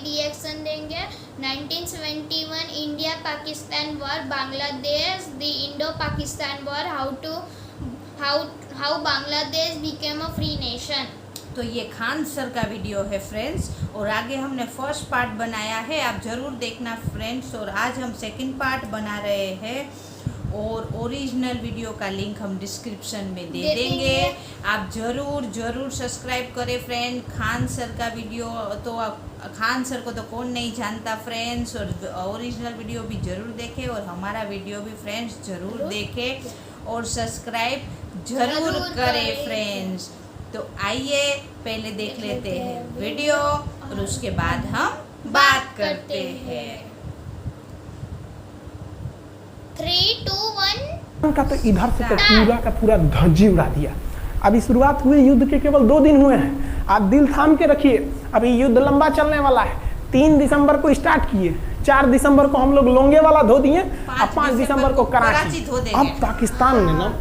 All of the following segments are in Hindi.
रिएक्शन देंगे। 1971 India Pakistan war, Bangladesh the Indo Pakistan war, how Bangladesh became a free nation. तो ये खान सर का वीडियो है फ्रेंड्स, और आगे हमने फर्स्ट पार्ट बनाया है, आप ज़रूर देखना फ्रेंड्स। और आज हम सेकंड पार्ट बना रहे हैं, और ओरिजिनल वीडियो का लिंक हम डिस्क्रिप्शन में दे देंगे। आप ज़रूर सब्सक्राइब करें फ्रेंड। खान सर का वीडियो तो खान सर को तो कौन नहीं जानता फ्रेंड्स, और ओरिजिनल वीडियो भी ज़रूर देखें, और हमारा वीडियो भी फ्रेंड्स ज़रूर देखें, और सब्सक्राइब ज़रूर करें फ्रेंड्स। तो आइए पहले देख लेते हैं वीडियो, और उसके बाद हम बात करते हैं। 3, 2, 1 का तो इधर से तो पूरा का पूरा धज्जी उड़ा दिया। अभी शुरुआत हुए युद्ध के केवल 2 दिन हुए हैं। आप दिल थाम के रखिए, अभी युद्ध लंबा चलने वाला है। 3 दिसंबर को स्टार्ट किए, 4 दिसंबर को हम लोग लोंगे वाला धो दिए, और 5 दिसंबर को कराची। अब पाकिस्तान ने ना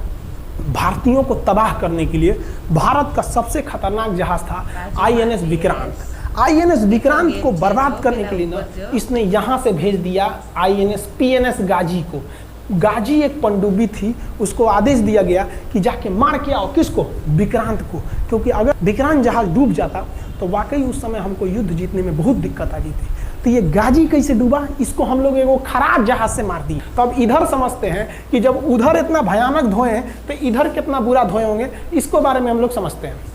भारतीयों को तबाह करने के लिए भारत का सबसे खतरनाक जहाज था INS विक्रांत। INS विक्रांत को बर्बाद करने के लिए ना इसने यहाँ से भेज दिया INS PNS गाजी को। गाजी एक पनडुब्बी थी, उसको आदेश दिया गया कि जाके मार के आओ, किसको? विक्रांत को, क्योंकि अगर विक्रांत जहाज डूब जाता तो वाकई उस समय हमको युद्ध जीतने में बहुत दिक्कत आ गई थी। तो ये गाजी कैसे डूबा, इसको हम लोग एगो खराब जहाज से मार दिए। तो अब इधर समझते हैं कि जब उधर इतना भयानक धोए हैं तो इधर कितना बुरा धोए होंगे, इसको बारे में हम लोग समझते हैं।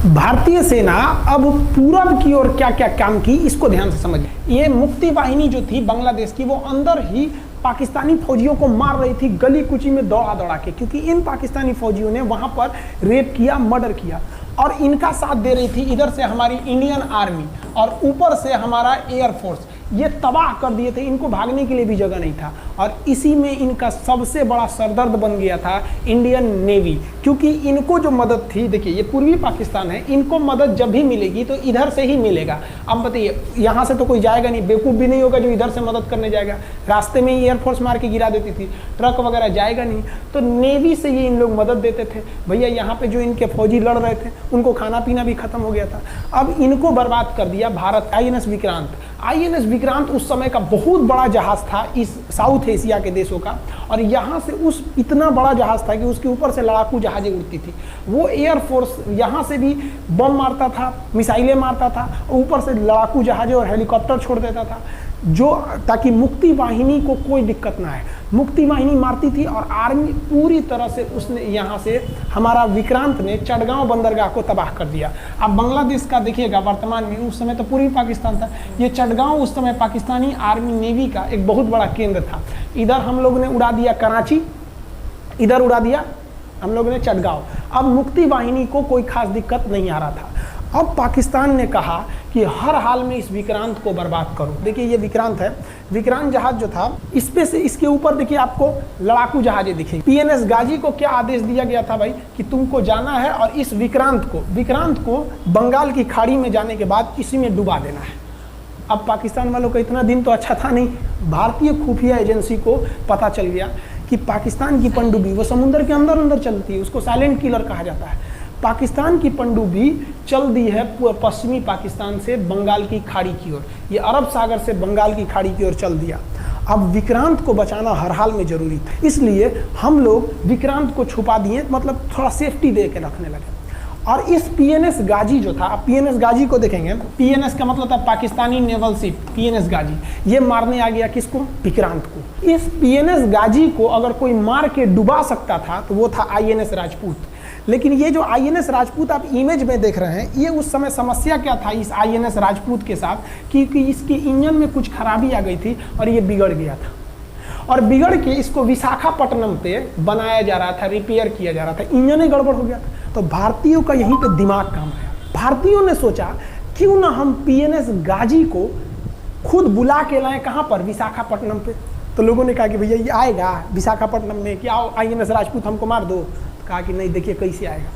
भारतीय सेना अब पूरब की ओर क्या क्या काम की, इसको ध्यान से समझिए। ये मुक्ति वाहिनी जो थी बांग्लादेश की, वो अंदर ही पाकिस्तानी फौजियों को मार रही थी गली कुची में दौड़ा दौड़ा के, क्योंकि इन पाकिस्तानी फौजियों ने वहां पर रेप किया, मर्डर किया, और इनका साथ दे रही थी इधर से हमारी इंडियन आर्मी और ऊपर से हमारा एयरफोर्स। ये तबाह कर दिए थे, इनको भागने के लिए भी जगह नहीं था। और इसी में इनका सबसे बड़ा सरदर्द बन गया था इंडियन नेवी, क्योंकि इनको जो मदद थी, देखिए ये पूर्वी पाकिस्तान है, इनको मदद जब भी मिलेगी तो इधर से ही मिलेगा। अब बताइए, यहाँ से तो कोई जाएगा नहीं, बेवकूफ़ भी नहीं होगा जो इधर से मदद करने जाएगा। रास्ते में ही एयरफोर्स मार के गिरा देती थी, ट्रक वगैरह जाएगा नहीं, तो नेवी से ही इन लोग मदद देते थे। भैया यहाँ पे जो इनके फौजी लड़ रहे थे उनको खाना पीना भी खत्म हो गया था। अब इनको बर्बाद कर दिया भारत। INS विक्रांत, INS विक्रांत उस समय का बहुत बड़ा जहाज था इस साउथ एशिया के देशों का, और यहाँ से उस इतना बड़ा जहाज था कि उसके ऊपर से लड़ाकू जहाजें उड़ती थी। वो एयरफोर्स यहाँ से भी बम मारता था, मिसाइलें मारता था, ऊपर से लड़ाकू जहाजें और हेलीकॉप्टर छोड़ देता था, जो ताकि मुक्ति वाहिनी को कोई दिक्कत ना आए। मुक्ति वाहिनी मारती थी, और आर्मी पूरी तरह से उसने यहाँ से हमारा विक्रांत ने चटगांव बंदरगाह को तबाह कर दिया। अब बांग्लादेश का देखिएगा वर्तमान में, उस समय तो पूर्वी पाकिस्तान था, ये चटगांव उस समय पाकिस्तानी आर्मी नेवी का एक बहुत बड़ा केंद्र था। इधर हम लोग ने उड़ा दिया कराची, इधर उड़ा दिया हम लोग ने चटगांव। अब मुक्ति वाहिनी को कोई खास दिक्कत नहीं आ रहा था। अब पाकिस्तान ने कहा कि हर हाल में इस विक्रांत को बर्बाद करो। देखिए ये विक्रांत है, विक्रांत जहाज जो था, इस पे से इसके ऊपर देखिए आपको लड़ाकू जहाजें दिखेंगी। PNS गाजी को क्या आदेश दिया गया था भाई, कि तुमको जाना है और इस विक्रांत को बंगाल की खाड़ी में जाने के बाद इसी में डुबा देना है। अब पाकिस्तान वालों का इतना दिन तो अच्छा था नहीं, भारतीय खुफिया एजेंसी को पता चल गया कि पाकिस्तान की पनडुब्बी वो समुद्र के अंदर अंदर चलती है, उसको साइलेंट किलर कहा जाता है। पाकिस्तान की पनडुब्बी चल दी है पश्चिमी पाकिस्तान से बंगाल की खाड़ी की ओर, ये अरब सागर से बंगाल की खाड़ी की ओर चल दिया। अब विक्रांत को बचाना हर हाल में जरूरी था, इसलिए हम लोग विक्रांत को छुपा दिए, मतलब थोड़ा सेफ्टी दे के रखने लगे। और इस PNS गाजी जो था, PNS गाजी को देखेंगे, PNS का मतलब था पाकिस्तानी नेवल शिप, PNS गाजी, ये मारने आ गया किसको? विक्रांत को। इस PNS गाजी को अगर कोई मार के डुबा सकता था तो वो था INS राजपूत। लेकिन ये जो INS राजपूत आप इमेज में देख रहे हैं, ये उस समय समस्या क्या था इस INS राजपूत के साथ, क्योंकि इसके इंजन में कुछ खराबी आ गई थी और ये बिगड़ गया था, और बिगड़ के इसको विशाखापट्टनम पे बनाया जा रहा था, रिपेयर किया जा रहा था, इंजन ही गड़बड़ हो गया था। तो भारतीयों का यहीं पे दिमाग काम आया। भारतीयों ने सोचा क्यों ना हम PNS गाजी को खुद बुला के लाएं, कहाँ पर? विशाखापट्टनम पे। तो लोगों ने कहा कि भैया ये आएगा विशाखापट्टनम में, कि आओ INS राजपूत हमको मार दो। कहा कि नहीं, देखिए कैसे आएगा।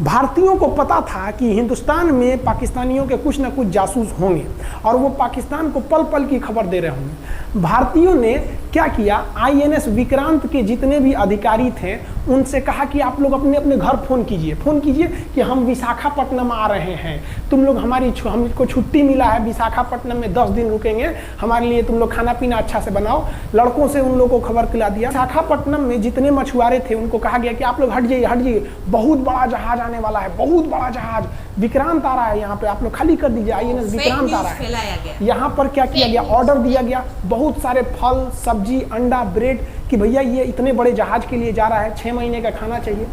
भारतीयों को पता था कि हिंदुस्तान में पाकिस्तानियों के कुछ ना कुछ जासूस होंगे और वो पाकिस्तान को पल पल की खबर दे रहे होंगे। भारतीयों ने क्या किया, INS विक्रांत के जितने भी अधिकारी थे उनसे कहा कि आप लोग अपने अपने घर फ़ोन कीजिए कि हम विशाखापट्टनम आ रहे हैं, तुम लोग हमको छुट्टी मिला है, विशाखापट्टनम में 10 दिन रुकेंगे, हमारे लिए तुम लोग खाना पीना अच्छा से बनाओ। लड़कों से उन लोगों को खबर खिला दिया। विशाखापट्टनम में जितने मछुआरे थे उनको कहा गया कि आप लोग हट जाइए, बहुत बड़ा जहाज आने वाला है, बहुत बड़ा जहाज विक्रांत आ रहा है, यहाँ पे आप लोग खाली कर दीजिए, INS विक्रांत आ रहा है। यहाँ पर क्या किया गया, ऑर्डर दिया गया, बहुत सारे फल सब्जी अंडा ब्रेड कि भैया ये इतने बड़े जहाज के लिए जा रहा है, 6 महीने का खाना चाहिए।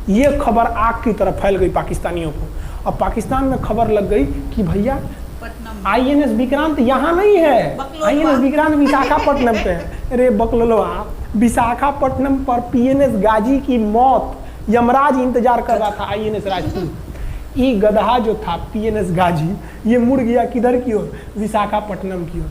ये खबर आग की तरफ फैल गई पाकिस्तानियों को। अब पाकिस्तान में खबर लग गई कि भैया INS विक्रांत यहाँ नहीं है, INS विक्रांत विशाखापट्टनम पे है। अरे बकलोलवा, विशाखापट्टनम पर PNS गाजी की मौत यमराज इंतजार कर रहा था INS राजपूत। ये गधा जो था PNS गाजी, ये मुड़ गया किधर की ओर, विशाखापट्टनम की ओर।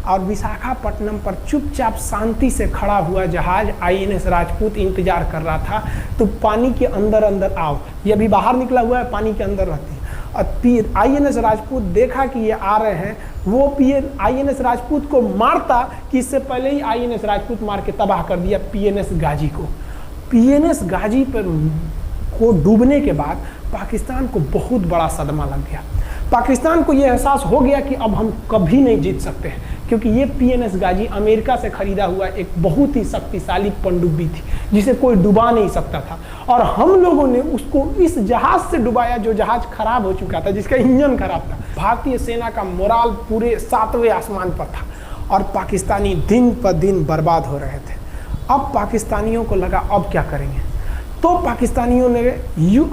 और विशाखापट्टनम पर चुपचाप शांति से खड़ा हुआ जहाज INS राजपूत इंतजार कर रहा था। तो पानी के अंदर अंदर आओ, ये अभी बाहर निकला हुआ है, पानी के अंदर रहती है। और INS राजपूत देखा कि ये आ रहे हैं, वो INS राजपूत को मारता कि इससे पहले ही INS राजपूत मार के तबाह कर दिया PNS गाजी को। PNS गाजी पर को डूबने के बाद पाकिस्तान को बहुत बड़ा सदमा लग गया। पाकिस्तान को यह एहसास हो गया कि अब हम कभी नहीं जीत सकते हैं, क्योंकि ये PNS गाजी अमेरिका से खरीदा हुआ एक बहुत ही शक्तिशाली पनडुब्बी थी जिसे कोई डुबा नहीं सकता था। और हम लोगों ने उसको इस जहाज से डुबाया जो जहाज खराब हो चुका था, जिसका इंजन खराब था। भारतीय सेना का मोराल पूरे 7वें आसमान पर था और पाकिस्तानी दिन पर दिन बर्बाद हो रहे थे। अब पाकिस्तानियों को लगा अब क्या करेंगे, तो पाकिस्तानियों ने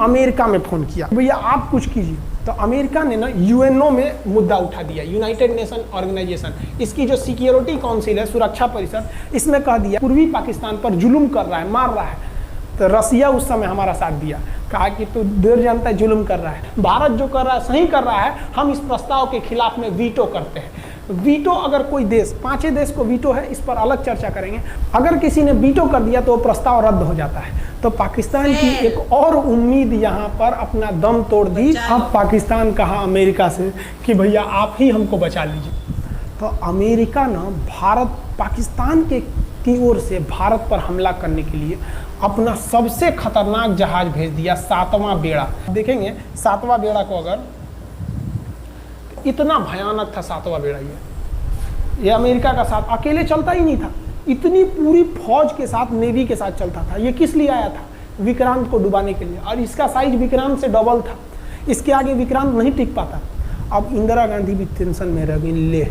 अमेरिका में फ़ोन किया, भैया आप कुछ कीजिए। तो अमेरिका ने ना UNO में मुद्दा उठा दिया, यूनाइटेड नेशन ऑर्गेनाइजेशन, इसकी जो सिक्योरिटी काउंसिल है, सुरक्षा परिषद, इसमें कह दिया पूर्वी पाकिस्तान पर जुल्म कर रहा है, मार रहा है। तो रसिया उस समय हमारा साथ दिया, कहा कि तू देर जनता जुल्म कर रहा है, भारत जो कर रहा है सही कर रहा है, हम इस प्रस्ताव के खिलाफ में वीटो करते हैं। वीटो अगर कोई देश, 5 देश को वीटो है, इस पर अलग चर्चा करेंगे, अगर किसी ने वीटो कर दिया तो वो प्रस्ताव रद्द हो जाता है। तो पाकिस्तान की एक और उम्मीद यहाँ पर अपना दम तोड़ दी। अब पाकिस्तान कहा अमेरिका से कि भैया आप ही हमको बचा लीजिए। तो अमेरिका ना पाकिस्तान की ओर से भारत पर हमला करने के लिए अपना सबसे खतरनाक जहाज भेज दिया, 7वां बेड़ा। देखेंगे 7वां बेड़ा को, अगर इतना भयानक था 7वां बेड़ा, ये अमेरिका का साथ अकेले चलता ही नहीं था, इतनी पूरी फौज के साथ, नेवी के साथ चलता था। ये किस लिए आया था, विक्रांत को डुबाने के लिए, और इसका साइज विक्रांत से डबल था, इसके आगे विक्रांत नहीं टिक पाता। अब इंदिरा गांधी भी टेंशन में रह गई ले।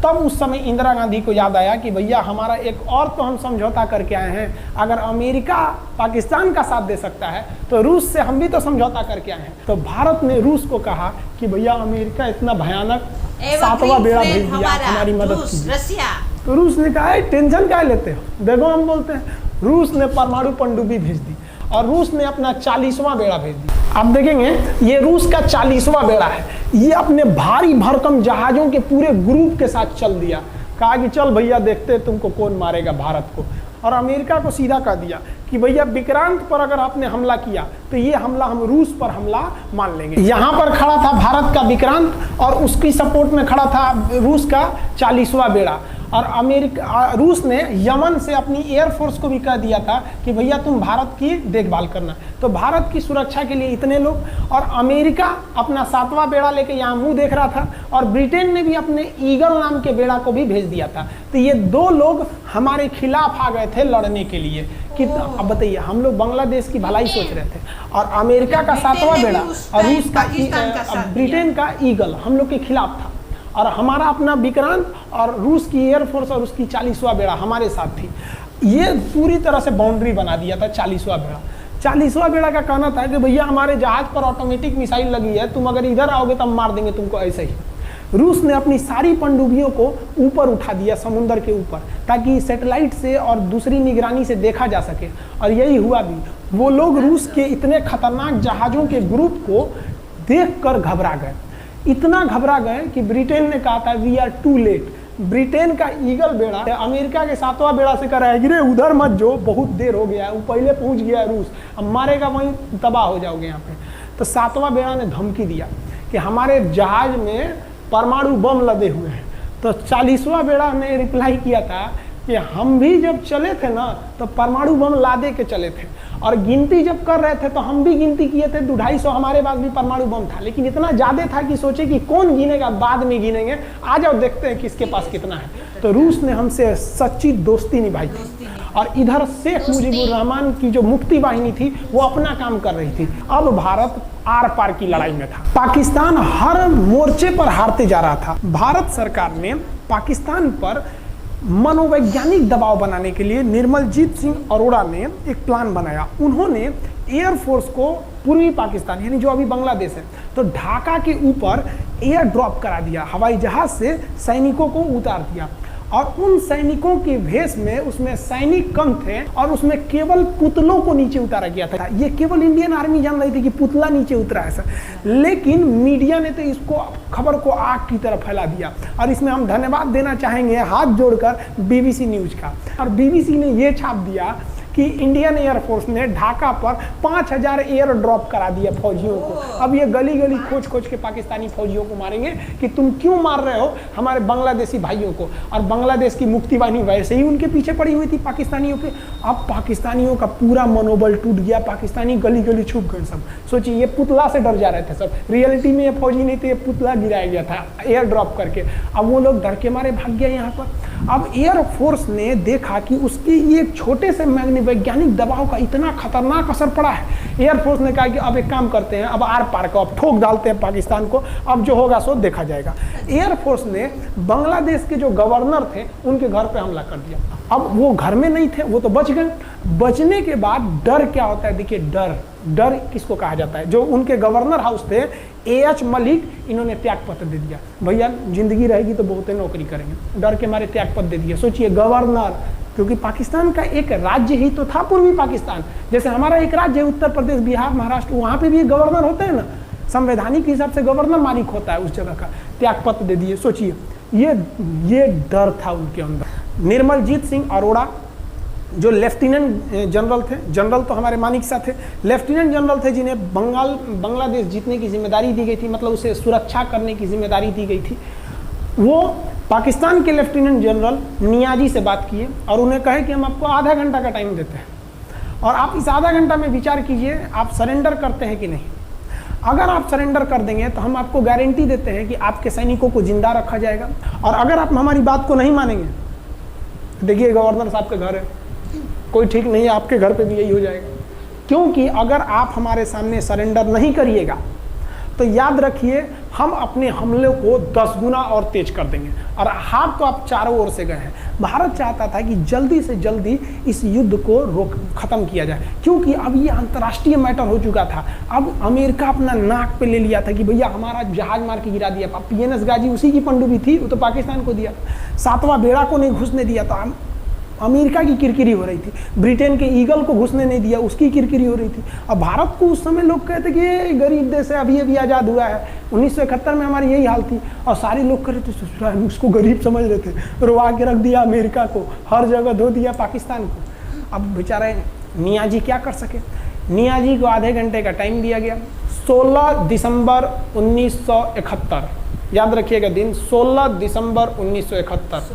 तब उस समय इंदिरा गांधी को याद आया कि भैया हमारा एक और तो हम समझौता करके आए हैं, अगर अमेरिका पाकिस्तान का साथ दे सकता है तो रूस से हम भी तो समझौता करके आए हैं। तो भारत ने रूस को कहा कि भैया अमेरिका इतना भयानक 7वां बेड़ा भेज दिया, हमारी मदद कीजिए। तो रूस ने कहा टेंशन क्या लेते हो, देखो हम बोलते हैं। रूस ने परमाणु पनडुब्बी भेज दी और रूस ने अपना 40वां बेड़ा भेज दिया। आप देखेंगे ये रूस का 40वां बेड़ा है, ये अपने भारी भरकम जहाजों के पूरे ग्रुप के साथ चल दिया, कहा कि चल भैया देखते तुमको कौन मारेगा भारत को। और अमेरिका को सीधा कह दिया कि भैया विक्रांत पर अगर आपने हमला किया तो ये हमला हम रूस पर हमला मान लेंगे। यहाँ पर खड़ा था भारत का विक्रांत और उसकी सपोर्ट में खड़ा था रूस का 40वां बेड़ा। और रूस ने यमन से अपनी एयरफोर्स को भी कह दिया था कि भैया तुम भारत की देखभाल करना। तो भारत की सुरक्षा के लिए इतने लोग, और अमेरिका अपना 7वां बेड़ा लेके यहाँ मुंह देख रहा था, और ब्रिटेन ने भी अपने ईगल नाम के बेड़ा को भी भेज दिया था। तो ये 2 लोग हमारे खिलाफ आ गए थे लड़ने के लिए कि अब बताइए, हम लोग बांग्लादेश की भलाई सोच रहे थे, और अमेरिका का 7वां बेड़ा और रूस का ब्रिटेन का ईगल हम लोग के खिलाफ था, और हमारा अपना विक्रांत और रूस की एयरफोर्स और उसकी 40वां बेड़ा हमारे साथ थी। ये पूरी तरह से बाउंड्री बना दिया था 40वां बेड़ा। 40वां बेड़ा का कहना था कि भैया हमारे जहाज पर ऑटोमेटिक मिसाइल लगी है, तुम अगर इधर आओगे तो हम मार देंगे तुमको ऐसे ही। रूस ने अपनी सारी पनडुब्बियों को ऊपर उठा दिया समुद्र के ऊपर, ताकि सैटेलाइट से और दूसरी निगरानी से देखा जा सके, और यही हुआ भी। वो लोग रूस के इतने खतरनाक जहाज़ों के ग्रुप को देखकर घबरा गए, इतना घबरा गए कि ब्रिटेन ने कहा था we are too late. Britain का ईगल बेड़ा अमेरिका के 7वां बेड़ा से कर रहा है गिरे उधर मत जो, बहुत देर हो गया है, वो पहले पहुंच गया है रूस, अब मारेगा वहीं तबाह हो जाओगे यहाँ पे। तो 7वां बेड़ा ने धमकी दिया कि हमारे जहाज में परमाणु बम लदे हुए हैं। तो 40वां बेड़ा ने रिप्लाई किया था कि हम भी जब चले थे ना तो परमाणु बम लादे के चले थे, और गिनती जब कर रहे थे तो हम भी गिनती किए थे 250 हमारे पास भी परमाणु बम था, लेकिन इतना ज्यादा था कि सोचे कि कौन गिनेगा, बाद में गिनेंगे, आ जाओ देखते हैं किसके पास कितना है। तो रूस ने हमसे सच्ची दोस्ती निभाई थी, और इधर शेख मुजीबुर रहमान की जो मुक्ति वाहिनी थी वो अपना काम कर रही थी। अब भारत आर पार की लड़ाई में था। पाकिस्तान हर मोर्चे पर हारते जा रहा था। भारत सरकार ने पाकिस्तान पर मनोवैज्ञानिक दबाव बनाने के लिए निर्मलजीत सिंह अरोड़ा ने एक प्लान बनाया। उन्होंने एयरफोर्स को पूर्वी पाकिस्तान यानी जो अभी बांग्लादेश है तो ढाका के ऊपर एयर ड्रॉप करा दिया, हवाई जहाज से सैनिकों को उतार दिया, और उन सैनिकों के भेष में उसमें सैनिक कम थे और उसमें केवल पुतलों को नीचे उतारा गया था। ये केवल इंडियन आर्मी जान रही थी कि पुतला नीचे उतरा है सर, लेकिन मीडिया ने तो इसको खबर को आग की तरह फैला दिया। और इसमें हम धन्यवाद देना चाहेंगे हाथ जोड़कर BBC न्यूज का। और BBC ने ये छाप दिया कि इंडियन एयरफोर्स ने ढाका पर 5000 एयर ड्रॉप करा दिया फौजियों को। अब ये गली गली खोज खोज के पाकिस्तानी फौजियों को मारेंगे कि तुम क्यों मार रहे हो हमारे बांग्लादेशी भाइयों को। और बांग्लादेश की मुक्ति वाहिनी वैसे ही उनके पीछे पड़ी हुई थी पाकिस्तानियों के। अब पाकिस्तानियों का पूरा मनोबल टूट गया, पाकिस्तानी गली गली छुप गए सब। सोचिए ये पुतला से डर जा रहे थे सब, रियलिटी में ये फौजी नहीं थे, ये पुतला गिराया गया था एयर ड्रॉप करके। अब वो लोग डर के मारे भाग गए यहाँ पर। अब एयरफोर्स ने देखा कि उसकी ये छोटे से वैज्ञानिक दबाव का इतना खतरनाक असर पड़ा है। एयरफोर्स ने कहा कि अब एक काम करते हैं, अब आर पार को अब ठोक डालते हैं पाकिस्तान को, अब जो होगा सो देखा जाएगा। एयरफोर्स ने बांग्लादेश के जो गवर्नर थे उनके घर पे हमला कर दिया। अब वो घर में नहीं थे, वो तो बच गए। बचने के बाद डर क्या होता है, देखिए डर किसको कहा जाता है। जो उनके गवर्नर हाउस थे AH मलिक, इन्होंने त्याग पत्र दे दिया, भैया जिंदगी रहेगी तो बहुत नौकरी करेंगे, डर के मारे त्याग पत्र दे दिया। सोचिए गवर्नर, क्योंकि पाकिस्तान का एक राज्य ही तो था पूर्वी पाकिस्तान, जैसे हमारा एक राज्य है उत्तर प्रदेश, बिहार, महाराष्ट्र, वहाँ पे भी एक गवर्नर होते हैं ना, संवैधानिक हिसाब से गवर्नर मालिक होता है उस जगह का, त्याग पत्र दे दिए। सोचिए ये डर था उनके अंदर। निर्मलजीत सिंह अरोड़ा जो लेफ्टिनेंट जनरल थे, जनरल तो हमारे मानिक साहब थे, लेफ्टिनेंट जनरल थे जिन्हें बांग्लादेश जीतने की जिम्मेदारी दी गई थी, मतलब उसे सुरक्षा करने की जिम्मेदारी दी गई थी। वो पाकिस्तान के लेफ्टिनेंट जनरल नियाजी से बात किए और उन्हें कहे कि हम आपको आधा घंटा का टाइम देते हैं और आप इस आधा घंटा में विचार कीजिए आप सरेंडर करते हैं कि नहीं। अगर आप सरेंडर कर देंगे तो हम आपको गारंटी देते हैं कि आपके सैनिकों को जिंदा रखा जाएगा, और अगर आप हमारी बात को नहीं मानेंगे, देखिए गवर्नर साहब के घर है, कोई ठीक नहीं है, आपके घर पे भी यही हो जाएगा। क्योंकि अगर आप हमारे सामने सरेंडर नहीं करिएगा तो याद रखिए हम अपने हमले को 10 गुना और तेज कर देंगे। और हाथ तो आप चारों ओर से गए हैं। भारत चाहता था कि जल्दी से जल्दी इस युद्ध को खत्म किया जाए, क्योंकि अब ये अंतर्राष्ट्रीय मैटर हो चुका था। अब अमेरिका अपना नाक पे ले लिया था कि भैया हमारा जहाज मार के गिरा दिया। PNS गाजी उसी की पनडुब्बी थी, वो तो पाकिस्तान को दिया। 7वां बेड़ा को नहीं घुसने दिया था, अमेरिका की किरकिरी हो रही थी। ब्रिटेन के ईगल को घुसने नहीं दिया, उसकी किरकिरी हो रही थी। अब भारत को उस समय लोग कहते कि ये गरीब देश है, अभी आज़ाद हुआ है, 1971 में हमारी यही हाल थी। और सारे लोग कह रहे थे, उसको गरीब समझ रहे थे, रुआ के रख दिया अमेरिका को, हर जगह धो दिया पाकिस्तान को। अब बेचारे नियाजी क्या कर सके। नियाजी को आधे घंटे का टाइम दिया गया। 16 दिसंबर 1971, याद रखिएगा दिन, 16 दिसंबर 1971।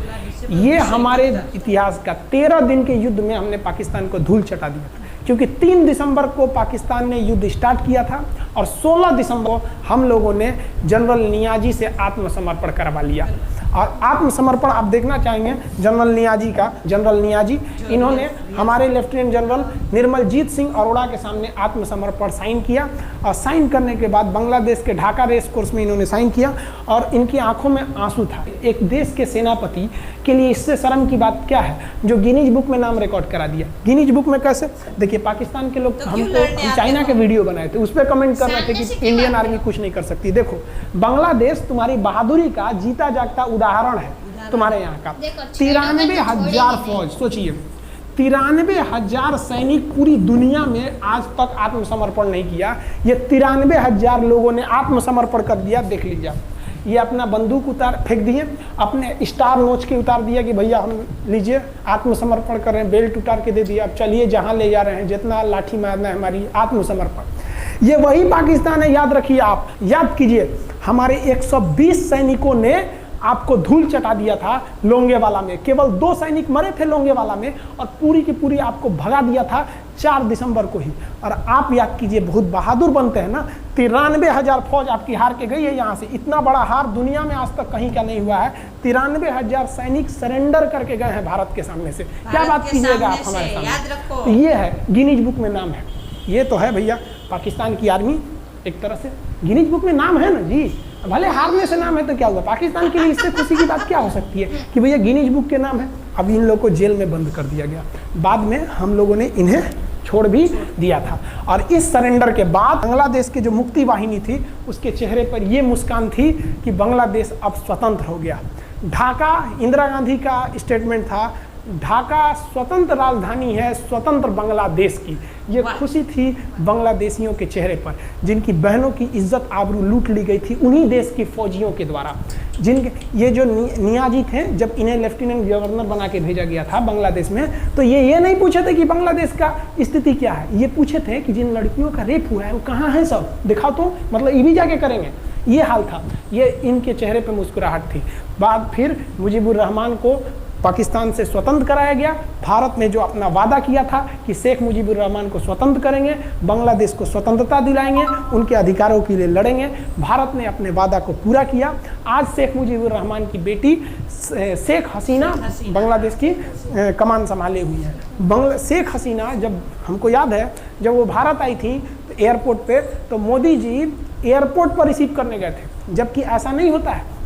ये हमारे इतिहास का 13 दिन के युद्ध में हमने पाकिस्तान को धूल चटा दिया था, क्योंकि 3 दिसंबर को पाकिस्तान ने युद्ध स्टार्ट किया था और 16 दिसंबर को हम लोगों ने जनरल नियाजी से आत्मसमर्पण करवा लिया। और आत्मसमर्पण आप देखना चाहेंगे जनरल नियाजी का। जनरल नियाजी इन्होंने हमारे लेफ्टिनेंट जनरल निर्मलजीत सिंह अरोड़ा के सामने आत्मसमर्पण साइन किया, और साइन करने के बाद बांग्लादेश के ढाका रेस कोर्स में इन्होंने साइन किया, और इनकी आंखों में आंसू था। एक देश के सेनापति के लिए इससे शर्म की बात क्या है, जो गिनीज बुक में नाम रिकॉर्ड करा दिया। गिनीज बुक में कैसे, देखिए पाकिस्तान के लोग हम चाइना के वीडियो बनाए थे, उस पर कमेंट कर रहे थे कि इंडियन आर्मी कुछ नहीं कर सकती। देखो बांग्लादेश तुम्हारी बहादुरी का जीता जागता उदाहरण है तुम्हारे यहाँ का। 93,000 फौज, सोचिए 93,000 सैनिक पूरी दुनिया में आज तक आत्मसमर्पण नहीं किया। ये 93,000 लोगों ने आत्मसमर्पण कर दिया। देख लीजिए, ये अपना बंदूक उतार फेंक दिए, अपने स्टार नोच के उतार दिया कि भैया हम लीजिए आत्मसमर्पण कर रहे हैं, बेल्ट उतार के दे दिया, अब चलिए जहाँ ले जा रहे हैं, जितना लाठी मारना है हमारी, आत्मसमर्पण। ये वही पाकिस्तान है, याद रखिए, आप याद कीजिए, हमारे 120 सैनिकों ने आपको धूल चटा दिया था लोंगेवाला में। केवल 2 सैनिक मरे थे लोंगेवाला में और पूरी की पूरी आपको भगा दिया था 4 दिसंबर को ही। और आप याद कीजिए, बहुत बहादुर बनते हैं ना, 93,000 फौज आपकी हार के गई है यहाँ से। इतना बड़ा हार दुनिया में आज तक कहीं का नहीं हुआ है। 93,000 सैनिक सरेंडर करके गए हैं भारत के सामने से। क्या बात कीजिएगा आप हमारे सामने, याद रखो। तो ये है गिनीज बुक में नाम है। ये तो है भैया पाकिस्तान की आर्मी, एक तरह से गिनीज बुक में नाम है ना जी। भले हारने से नाम है तो क्या हुआ, पाकिस्तान के लिए इससे खुशी की बात क्या हो सकती है कि भैया गिनीज बुक के नाम है। अब इन लोगों को जेल में बंद कर दिया गया, बाद में हम लोगों ने इन्हें छोड़ भी दिया था। और इस सरेंडर के बाद बांग्लादेश के जो मुक्ति वाहिनी थी उसके चेहरे पर ये मुस्कान थी कि बांग्लादेश अब स्वतंत्र हो गया। ढाका इंदिरा गांधी का स्टेटमेंट था, ढाका स्वतंत्र राजधानी है स्वतंत्र बांग्लादेश की। ये खुशी थी बांग्लादेशियों के चेहरे पर, जिनकी बहनों की इज्जत आबरू लूट ली गई थी उन्हीं देश की फौजियों के द्वारा। जिनके ये जो नियाजी थे, जब इन्हें लेफ्टिनेंट गवर्नर बना के भेजा गया था बांग्लादेश में, तो ये नहीं पूछे थे कि बांग्लादेश का स्थिति क्या है, ये पूछे थे कि जिन लड़कियों का रेप हुआ है वो कहाँ है, सब दिखाओ तो, मतलब ये भी जाके करेंगे। ये हाल था, ये इनके चेहरे पर मुस्कुराहट थी। बाद फिर मुजीबुर रहमान को पाकिस्तान से स्वतंत्र कराया गया। भारत ने जो अपना वादा किया था कि शेख मुजीबुर रहमान को स्वतंत्र करेंगे, बांग्लादेश को स्वतंत्रता दिलाएंगे, उनके अधिकारों के लिए लड़ेंगे, भारत ने अपने वादा को पूरा किया। आज शेख मुजीबुर रहमान की बेटी शेख हसीना बांग्लादेश की कमान संभाले हुई है। शेख हसीना, जब हमको याद है जब वो भारत आई थी तो एयरपोर्ट पे, तो मोदी जी एयरपोर्ट पर रिसीव करने गए थे, जबकि ऐसा नहीं होता है।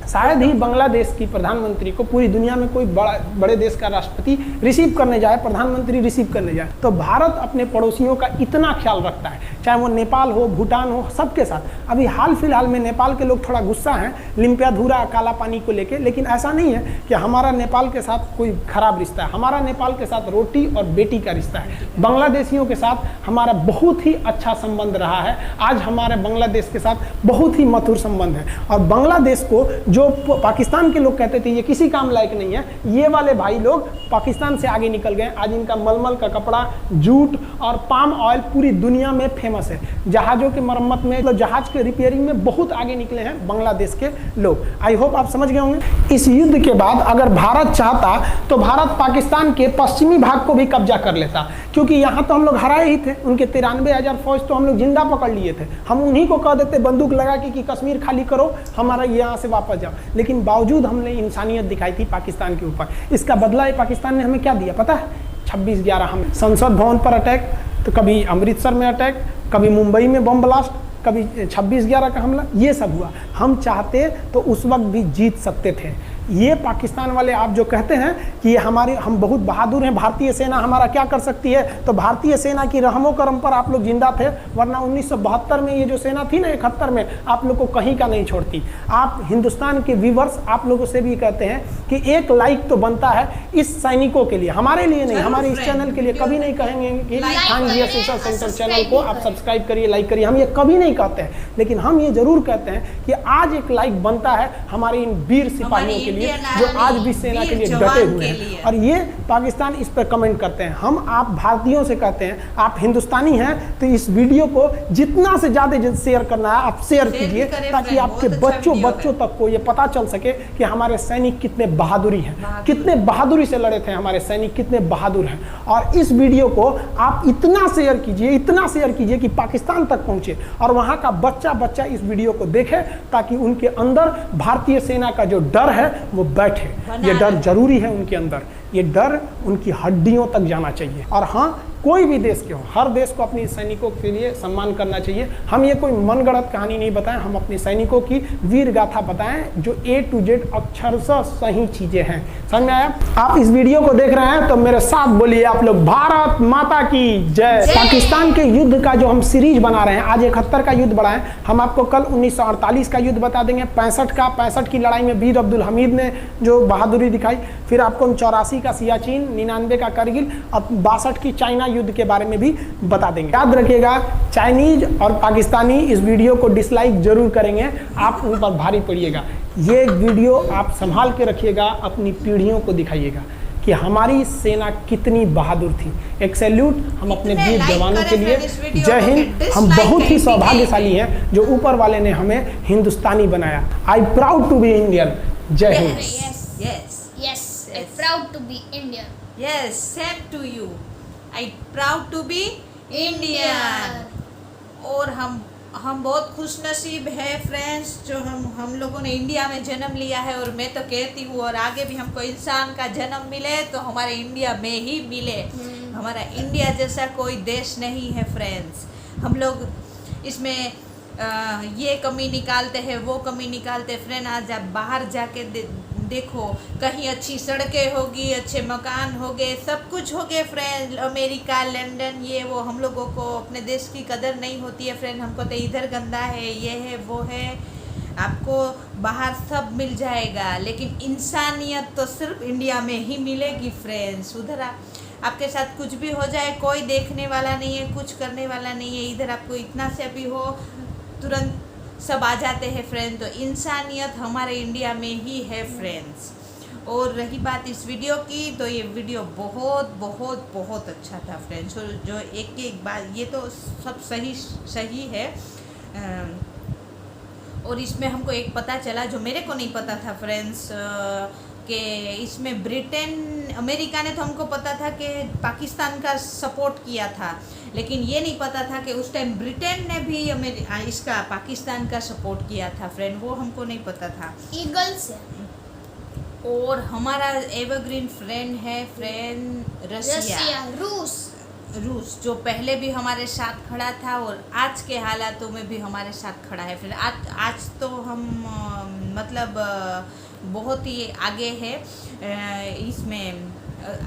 शायद ही बांग्लादेश की प्रधानमंत्री को पूरी दुनिया में कोई बड़े देश का राष्ट्रपति रिसीव करने जाए, प्रधानमंत्री रिसीव करने जाए। तो भारत अपने पड़ोसियों का इतना ख्याल रखता है, चाहे वो नेपाल हो, भूटान हो, सबके साथ। अभी हाल फिलहाल में नेपाल के लोग थोड़ा गुस्सा हैं लिम्पियाधुरा काला पानी को लेके, लेकिन ऐसा नहीं है कि हमारा नेपाल के साथ कोई खराब रिश्ता है। हमारा नेपाल के साथ रोटी और बेटी का रिश्ता है। बांग्लादेशियों के साथ हमारा बहुत ही अच्छा संबंध रहा है। आज हमारे बांग्लादेश के साथ बहुत ही मधुर संबंध है। और बांग्लादेश को जो पाकिस्तान के लोग कहते थे ये किसी काम लायक नहीं है, ये वाले भाई लोग पाकिस्तान से आगे निकल गए। आज इनका मलमल का कपड़ा, जूट और पाम ऑयल पूरी दुनिया में फेमस है। जहाज़ों के मरम्मत में, मतलब जहाज के रिपेयरिंग में बहुत आगे निकले हैं बांग्लादेश के लोग। आई होप आप समझ गए होंगे। इस युद्ध के बाद अगर भारत चाहता तो भारत पाकिस्तान के पश्चिमी भाग को भी कब्जा कर लेता, क्योंकि यहाँ तो हम लोग हराए ही थे। उनके 93,000 फौज तो हम लोग जिंदा पकड़ लिए थे। हम उन्हीं को कह देते बंदूक लगा के कि कश्मीर खाली करो, हमारा यहाँ से वापस जाओ। लेकिन बावजूद हमने इंसानियत दिखाई थी पाकिस्तान के ऊपर। इसका बदला पाकिस्तान ने हमें क्या दिया पता है? 26/11 हम संसद भवन पर अटैक, तो कभी अमृतसर में अटैक, कभी मुंबई में बम ब्लास्ट, कभी 26/11 का हमला, ये सब हुआ। हम चाहते तो उस वक्त भी जीत सकते थे। ये पाकिस्तान वाले आप जो कहते हैं कि हम बहुत बहादुर हैं, भारतीय सेना हमारा क्या कर सकती है, तो भारतीय सेना की रहमो करम पर आप लोग जिंदा थे, वरना 1972 में ये जो सेना थी ना, 71 में, आप लोग को कहीं का नहीं छोड़ती। आप हिंदुस्तान के व्यूवर्स आप लोगों से भी कहते हैं कि एक लाइक तो बनता है इस सैनिकों के लिए, हमारे लिए नहीं, हमारे इस चैनल के लिए। कभी नहीं कहेंगे कि खान जी रिसर्च सेंटर चैनल को आप सब्सक्राइब करिए, लाइक करिए, हम ये कभी नहीं कहते हैं। लेकिन हम ये जरूर कहते हैं कि आज एक लाइक बनता है हमारे इन वीर सिपाहियों के लिए जो आज भी सेना के लिए डटे हुए हैं। और ये पाकिस्तान इस पर कमेंट करते हैं। हम आप भारतीयों से कहते हैं, आप हिंदुस्तानी हैं तो इस वीडियो को जितना से ज़्यादा शेयर करना है आप शेयर कीजिए, ताकि आपके बच्चों तक को ये पता चल सके कि हमारे सैनिक कितने बहादुरी हैं, कितने बहादुरी से लड़े थे हमारे सैनिक, कितने बहादुर हैं। और इस वीडियो को आप इतना शेयर कीजिए कि पाकिस्तान तक पहुँचे और वहाँ का बच्चा इस वीडियो को देखे, ताकि उनके अंदर भारतीय सेना का जो डर है वो बैठे। ये डर जरूरी है उनके अंदर, ये डर उनकी हड्डियों तक जाना चाहिए। और हाँ, कोई भी देश के हो, हर देश को अपने सैनिकों के लिए सम्मान करना चाहिए। हम ये कोई मनगढ़ंत कहानी नहीं बताएं, हम अपने सैनिकों की वीर गाथा बताएं जो A to Z अक्षरशः सही चीजें हैं। समझ में आया? आप इस वीडियो को देख रहे हैं तो मेरे साथ बोलिए आप लोग, भारत माता की जय। पाकिस्तान के युद्ध का जो हम सीरीज बना रहे हैं, आज 71 का युद्ध बढ़ाएं। हम आपको कल 1948 का युद्ध बता देंगे, 65 की लड़ाई में वीर अब्दुल हमीद ने जो बहादुरी दिखाई, फिर आपको 84 का सियाचिन, 99 का करगिल, अब 62 की चाइना युद्ध के बारे में भी बता देंगे। याद रखिएगा, चाइनीज और पाकिस्तानी इस वीडियो को डिसलाइक जरूर करेंगे, आप उन पर भारी पड़िएगा। ये वीडियो आप संभाल के रखिएगा, अपनी पीढ़ियों को दिखाइएगा कि हमारी सेना कितनी बहादुर थी। एक सैल्यूट हम अपने वीर जवानों के लिए। जय हिंद। हम बहुत ही सौभाग्यशाली हैं जो ऊपर वाले ने हमें हिंदुस्तानी बनाया। I proud to be Indian. जय Hind. Yes, I'm proud to be Indian. Yes, same to you. I proud to be Indian. और हम बहुत खुश नसीब है फ्रेंड्स जो हम लोगों ने इंडिया में जन्म लिया है। और मैं तो कहती हूँ और आगे भी हमको इंसान का जन्म मिले तो हमारे इंडिया में ही मिले। हमारा इंडिया जैसा कोई देश नहीं है फ्रेंड्स। हम लोग इसमें ये कमी निकालते हैं वो कमी निकालते। फ्रेंड आज आप बाहर जाके देखो, कहीं अच्छी सड़कें होगी, अच्छे मकान हो गए, सब कुछ हो गए फ्रेंड। अमेरिका, लंदन, ये वो, हम लोगों को अपने देश की कदर नहीं होती है फ्रेंड। हमको तो इधर गंदा है, ये है, वो है। आपको बाहर सब मिल जाएगा लेकिन इंसानियत तो सिर्फ इंडिया में ही मिलेगी फ्रेंड्स। उधर आपके साथ कुछ भी हो जाए कोई देखने वाला नहीं है, कुछ करने वाला नहीं है। इधर आपको इतना से भी हो तुरंत सब आ जाते हैं फ्रेंड। तो इंसानियत हमारे इंडिया में ही है फ्रेंड्स। और रही बात इस वीडियो की तो ये वीडियो बहुत बहुत बहुत अच्छा था फ्रेंड्स। जो एक बात ये तो सब सही है। और इसमें हमको एक पता चला जो मेरे को नहीं पता था फ्रेंड्स कि इसमें ब्रिटेन, अमेरिका ने तो हमको पता था कि पाकिस्तान का सपोर्ट किया था, लेकिन ये नहीं पता था कि उस टाइम ब्रिटेन ने भी इसका पाकिस्तान का सपोर्ट किया था फ्रेंड। वो हमको नहीं पता था। ईगल्स। और हमारा एवरग्रीन फ्रेंड है फ्रेंड रशिया, रूस जो पहले भी हमारे साथ खड़ा था और आज के हालातों में भी हमारे साथ खड़ा है फ्रेंड। आज तो हम मतलब बहुत ही आगे है इसमें।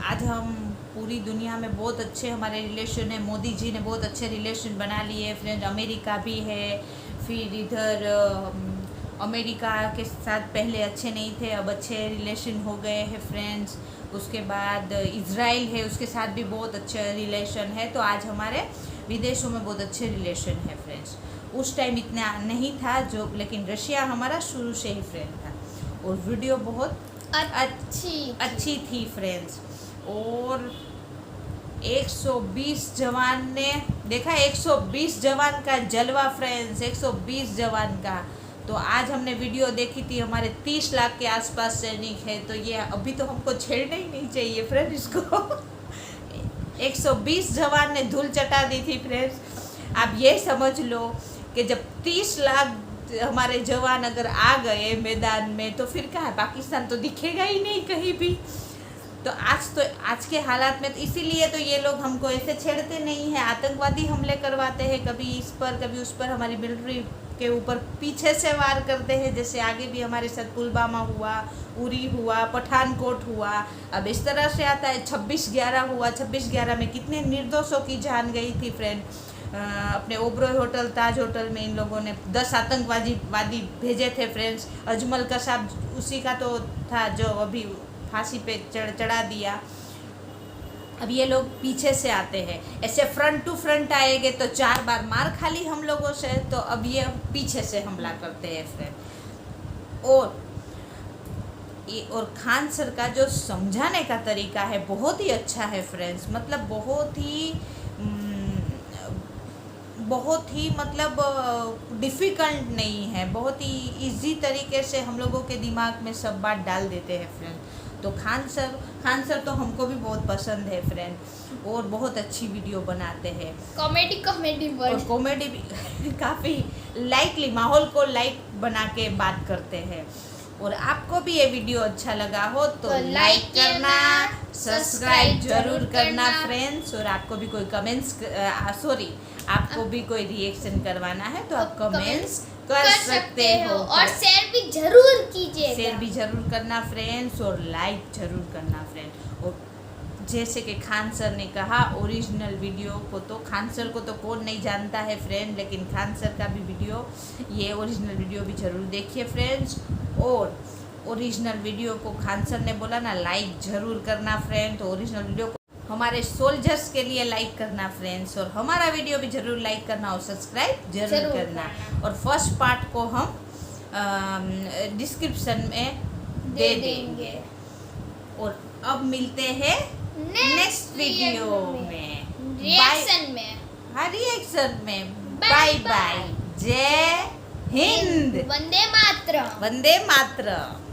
आज हम पूरी दुनिया में बहुत अच्छे हमारे रिलेशन है। मोदी जी ने बहुत अच्छे रिलेशन बना लिए फ्रेंड। अमेरिका भी है, फिर इधर अमेरिका के साथ पहले अच्छे नहीं थे, अब अच्छे रिलेशन हो गए हैं फ्रेंड्स। उसके बाद इज़राइल है, उसके साथ भी बहुत अच्छे रिलेशन है। तो आज हमारे विदेशों में बहुत अच्छे रिलेशन है फ्रेंड्स। उस टाइम इतना नहीं था लेकिन रशिया हमारा शुरू से ही फ्रेंड था। और वीडियो बहुत अच्छी थी फ्रेंड्स। और 120 जवान ने देखा, 120 जवान का जलवा फ्रेंड्स, 120 जवान का। तो आज हमने वीडियो देखी थी, हमारे 30 लाख के आसपास सैनिक है। तो ये अभी तो हमको छेड़ना ही नहीं चाहिए फ्रेंड इसको। 120 जवान ने धूल चटा दी थी फ्रेंड्स। आप ये समझ लो कि जब 30 लाख हमारे जवान अगर आ गए मैदान में तो फिर क्या है, पाकिस्तान तो दिखेगा ही नहीं कहीं भी। तो आज के हालात में तो इसीलिए तो ये लोग हमको ऐसे छेड़ते नहीं हैं। आतंकवादी हमले करवाते हैं, कभी इस पर कभी उस पर, हमारी मिलिट्री के ऊपर पीछे से वार करते हैं। जैसे आगे भी हमारे साथ पुलवामा हुआ, उरी हुआ, पठानकोट हुआ। अब इस तरह से आता है 26/11 हुआ। 26/11 में कितने निर्दोषों की जान गई थी फ्रेंड। अपने ओबरॉय होटल, ताज होटल में इन लोगों ने 10 आतंकवादी भेजे थे फ्रेंड्स। अजमल कसाब उसी का तो था जो अभी फांसी पे चढ़ा दिया। अब ये लोग पीछे से आते हैं, ऐसे फ्रंट टू फ्रंट आएंगे तो 4 बार मार खा ली हम लोगों से। तो अब ये पीछे से हमला करते हैं फ्रेंड। और खान सर का जो समझाने का तरीका है बहुत ही अच्छा है फ्रेंड्स। मतलब बहुत ही मतलब डिफ़िकल्ट नहीं है, बहुत ही इजी तरीके से हम लोगों के दिमाग में सब बात डाल देते हैं फ्रेंड। तो खान सर तो हमको भी बहुत पसंद है फ्रेंड। और बहुत अच्छी वीडियो बनाते हैं, कॉमेडी भी काफ़ी लाइटली, माहौल को लाइट बना के बात करते हैं। और आपको भी ये वीडियो अच्छा लगा हो तो लाइक करना, सब्सक्राइब जरूर करना फ्रेंड्स। और आपको भी कोई आपको भी कोई रिएक्शन करवाना है तो आप कमेंट्स कर सकते हो। और शेयर भी जरूर कीजिए, शेयर भी जरूर करना फ्रेंड्स। और लाइक जरूर करना फ्रेंड। और जैसे कि खान सर ने कहा, ओरिजिनल वीडियो को तो खान सर को तो कौन नहीं जानता है फ्रेंड, लेकिन खान सर का भी वीडियो, ये ओरिजिनल वीडियो भी जरूर देखिए फ्रेंड्स। और ओरिजिनल वीडियो को खान सर ने बोला ना लाइक जरूर करना फ्रेंड। तो ओरिजिनल वीडियो को हमारे सोल्जर्स के लिए लाइक करना फ्रेंड्स। और हमारा वीडियो भी जरूर लाइक करना और सब्सक्राइब जरूर करना। और फर्स्ट पार्ट को हम डिस्क्रिप्शन में दे देंगे। और अब मिलते हैं नेक्स्ट वीडियो में, रिएक्शन में। हाँ रिएक्शन में। Bye bye bye. बाय, जय हिंद, वंदे मातरम। वंदे मातरम।